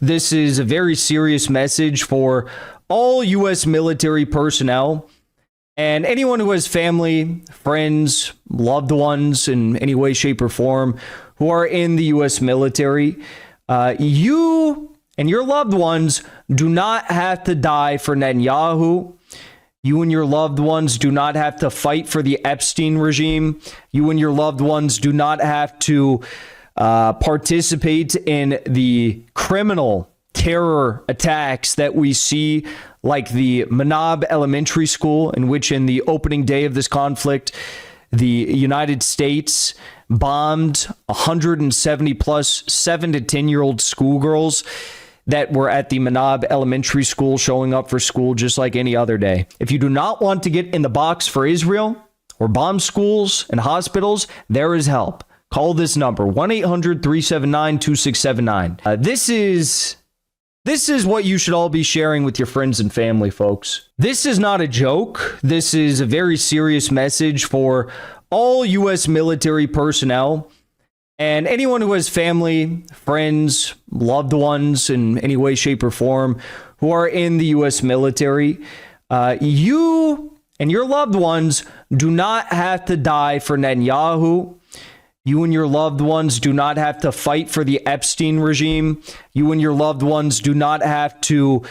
This is a very serious message for all U.S. military personnel and anyone who has family, friends, loved ones in any way, shape, or form who are in the U.S. military. You and your loved ones do not have to die for Netanyahu. You and your loved ones do not have to fight for the Epstein regime. You and your loved ones do not have to participate in the criminal terror attacks that we see, like the Manab Elementary School, in which in the opening day of this conflict, the United States bombed 170 plus 7 to 10-year-old schoolgirls that were at the Manab Elementary School showing up for school just like any other day. If you do not want to get in the box for Israel or bomb schools and hospitals, there is help. Call this number, 1-800-379-2679. This is what you should all be sharing with your friends and family, folks. This is not a joke. This is a very serious message for all U.S. military personnel and anyone who has family, friends, loved ones in any way, shape, or form who are in the U.S. military. You and your loved ones do not have to die for Netanyahu. You and your loved ones do not have to fight for the Epstein regime. You and your loved ones do not have to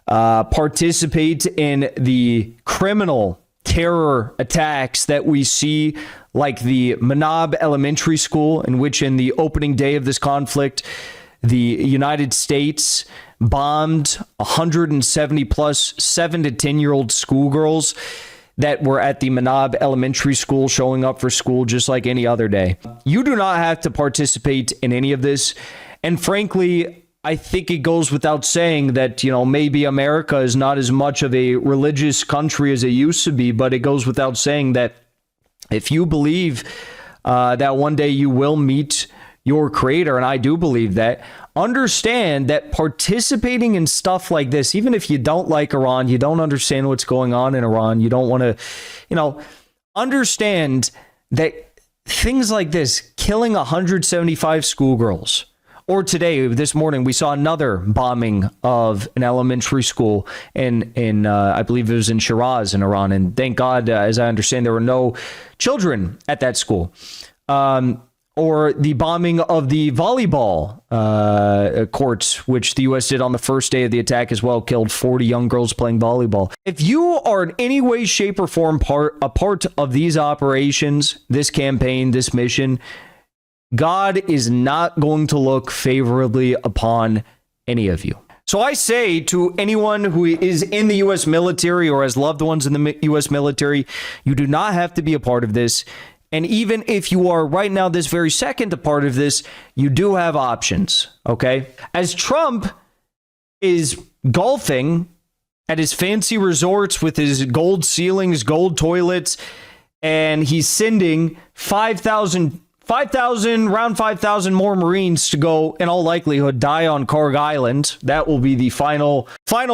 participate in the criminal terror attacks that we see, like the Manab Elementary School, in which in the opening day of this conflict, the United States bombed 170 plus 7 to 10-year-old schoolgirls that were at the Manab Elementary School showing up for school just like any other day. You do not have to participate in any of this. And frankly, I think it goes without saying that, maybe America is not as much of a religious country as it used to be, but it goes without saying that if you believe that one day you will meet your creator, and I do believe that, understand that participating in stuff like this, even if you don't like Iran, you don't understand what's going on in Iran, you don't want to, understand that things like this, killing 175 schoolgirls, or today, this morning, we saw another bombing of an elementary school in I believe it was in Shiraz in Iran. And thank God, as I understand, there were no children at that school. Or the bombing of the volleyball courts, which the U.S. did on the first day of the attack as well, killed 40 young girls playing volleyball. If you are in any way, shape, or form a part of these operations, this campaign, this mission, God is not going to look favorably upon any of you. So I say to anyone who is in the U.S. military or has loved ones in the U.S. military, you do not have to be a part of this. And even if you are right now, this very second, a part of this, you do have options, okay? As Trump is golfing at his fancy resorts with his gold ceilings, gold toilets, and he's sending 5,000 more Marines to go, in all likelihood, die on Karg Island. That will be the final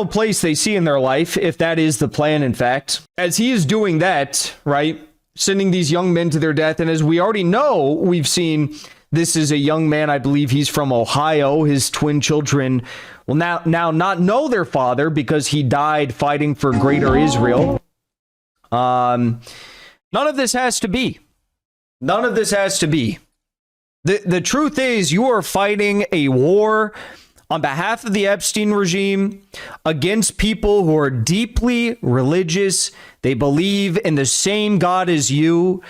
place they see in their life, if that is the plan, in fact. As he is doing that, right, sending these young men to their death, and as we already know, we've seen, this is a young man, I believe he's from Ohio. His twin children will now not know their father because he died fighting for greater Israel. None of this has to be. None of this has to be. The truth is, you are fighting a war on behalf of the Epstein regime against people who are deeply religious. They believe in the same God as you,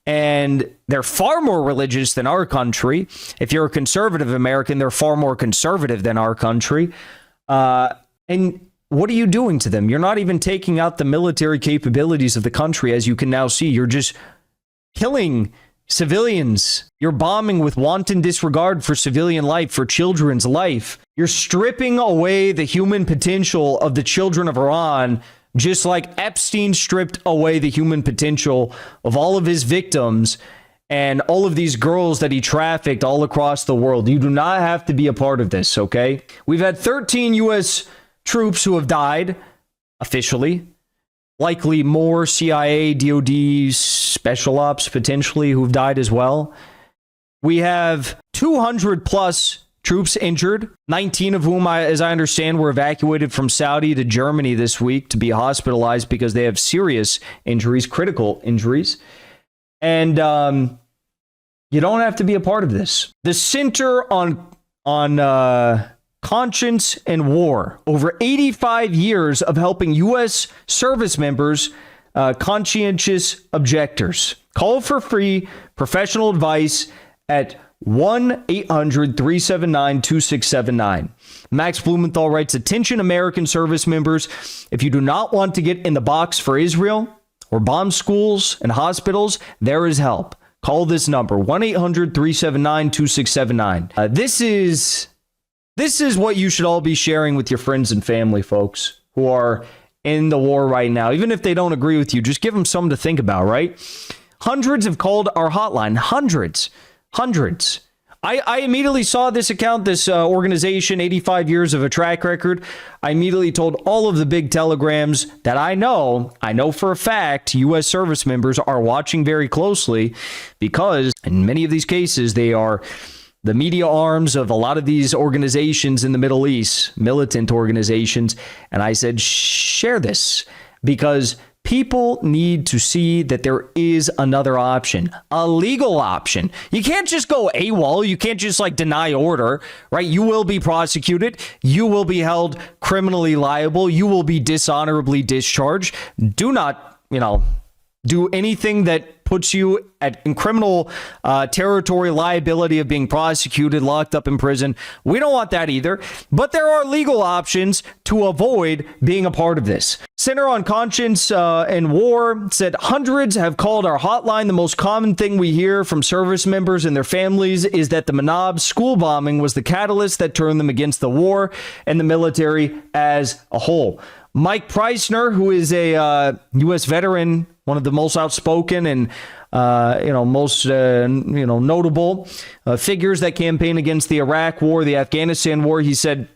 and they're far more religious than our country. If you're a conservative American, they're far more conservative than our country. And what are you doing to them? You're not even taking out the military capabilities of the country, as you can now see. You're just killing civilians. You're bombing with wanton disregard for civilian life, for children's life. You're stripping away the human potential of the children of Iran, just like Epstein stripped away the human potential of all of his victims and all of these girls that he trafficked all across the world. You do not have to be a part of this, okay? We've had 13 U.S. troops who have died officially. Likely more CIA, DOD, special ops potentially who've died as well. We have 200 plus troops injured, 19 of whom, as I understand, were evacuated from Saudi to Germany this week to be hospitalized because they have serious injuries, critical injuries. And you don't have to be a part of this. The Center on Conscience and War, over 85 years of helping U.S. service members, conscientious objectors. Call for free professional advice at 1-800-379-2679. Max Blumenthal writes, attention American service members, if you do not want to get in the box for Israel or bomb schools and hospitals, there is help. Call this number, 1-800-379-2679. This is what you should all be sharing with your friends and family, folks, who are in the war right now. Even if they don't agree with you, just give them something to think about, right? Hundreds have called our hotline. Hundreds. I immediately saw this account, this organization, 85 years of a track record. I immediately told all of the big telegrams that I know for a fact U.S. service members are watching very closely because in many of these cases, they are the media arms of a lot of these organizations in the Middle East, militant organizations. And I said, share this because people need to see that there is another option, a legal option. You can't just go AWOL. You can't just deny order, right? You will be prosecuted. You will be held criminally liable. You will be dishonorably discharged. Do not, do anything that puts you in criminal territory, liability of being prosecuted, locked up in prison. We don't want that either. But there are legal options to avoid being a part of this. Center on Conscience and War said hundreds have called our hotline. The most common thing we hear from service members and their families is that the Manab school bombing was the catalyst that turned them against the war and the military as a whole. Mike Preissner, who is a U.S. veteran, one of the most outspoken and most notable figures that campaign against the Iraq War, the Afghanistan War, he said,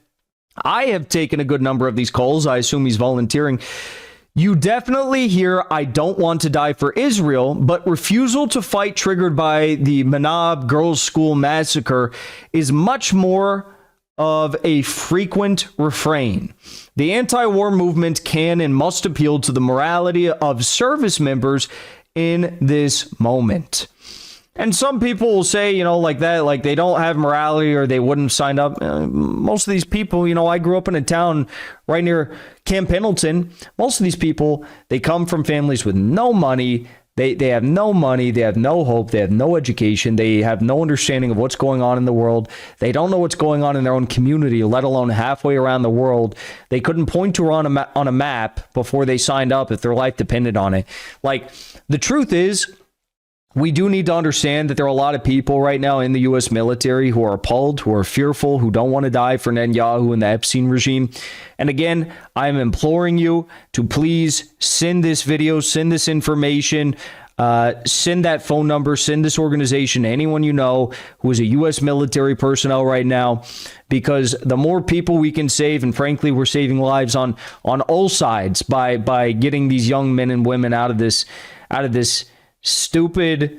I have taken a good number of these calls. I assume he's volunteering. You definitely hear, I don't want to die for Israel, but refusal to fight triggered by the Manab girls' school massacre is much more of a frequent refrain. The anti-war movement can and must appeal to the morality of service members in this moment. And some people will say, they don't have morality or they wouldn't sign up. Most of these people, I grew up in a town right near Camp Pendleton. Most of these people, they come from families with no money. They have no money, they have no hope, they have no education, they have no understanding of what's going on in the world. They don't know what's going on in their own community, let alone halfway around the world. They couldn't point to on a map before they signed up if their life depended on it. The truth is, we do need to understand that there are a lot of people right now in the U.S. military who are appalled, who are fearful, who don't want to die for Netanyahu and the Epstein regime. And again, I'm imploring you to please send this video, send this information, send that phone number, send this organization to anyone you know who is a U.S. military personnel right now, because the more people we can save, and frankly, we're saving lives on all sides by getting these young men and women out of this stupid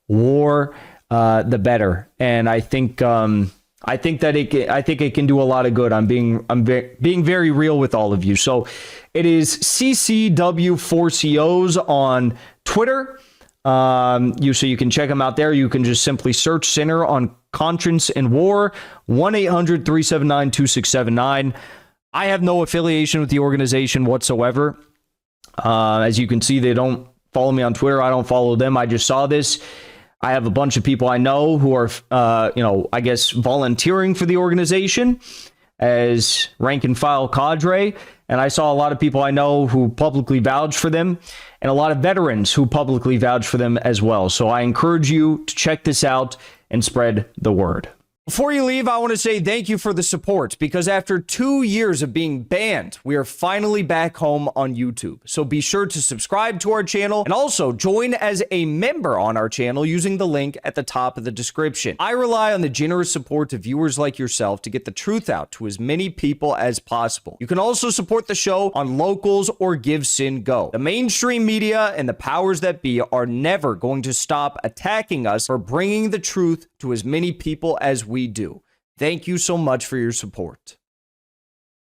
war, the better. And I think it can do a lot of good. I'm being very real with all of you. So it is CCW4COs on Twitter. So you can check them out there. You can just simply search Center on Conscience and War, 1-800-379-2679. I have no affiliation with the organization whatsoever. As you can see, they don't follow me on Twitter. I don't follow them. I just saw this. I have a bunch of people I know who are, I guess, volunteering for the organization as rank and file cadre. And I saw a lot of people I know who publicly vouch for them, and a lot of veterans who publicly vouch for them as well. So I encourage you to check this out and spread the word. Before you leave, I want to say thank you for the support, because after 2 years of being banned, we are finally back home on YouTube. So be sure to subscribe to our channel and also join as a member on our channel using the link at the top of the description. I rely on the generous support of viewers like yourself to get the truth out to as many people as possible. You can also support the show on Locals or Give Sin Go. The mainstream media and the powers that be are never going to stop attacking us for bringing the truth to as many people as we do. Thank you so much for your support.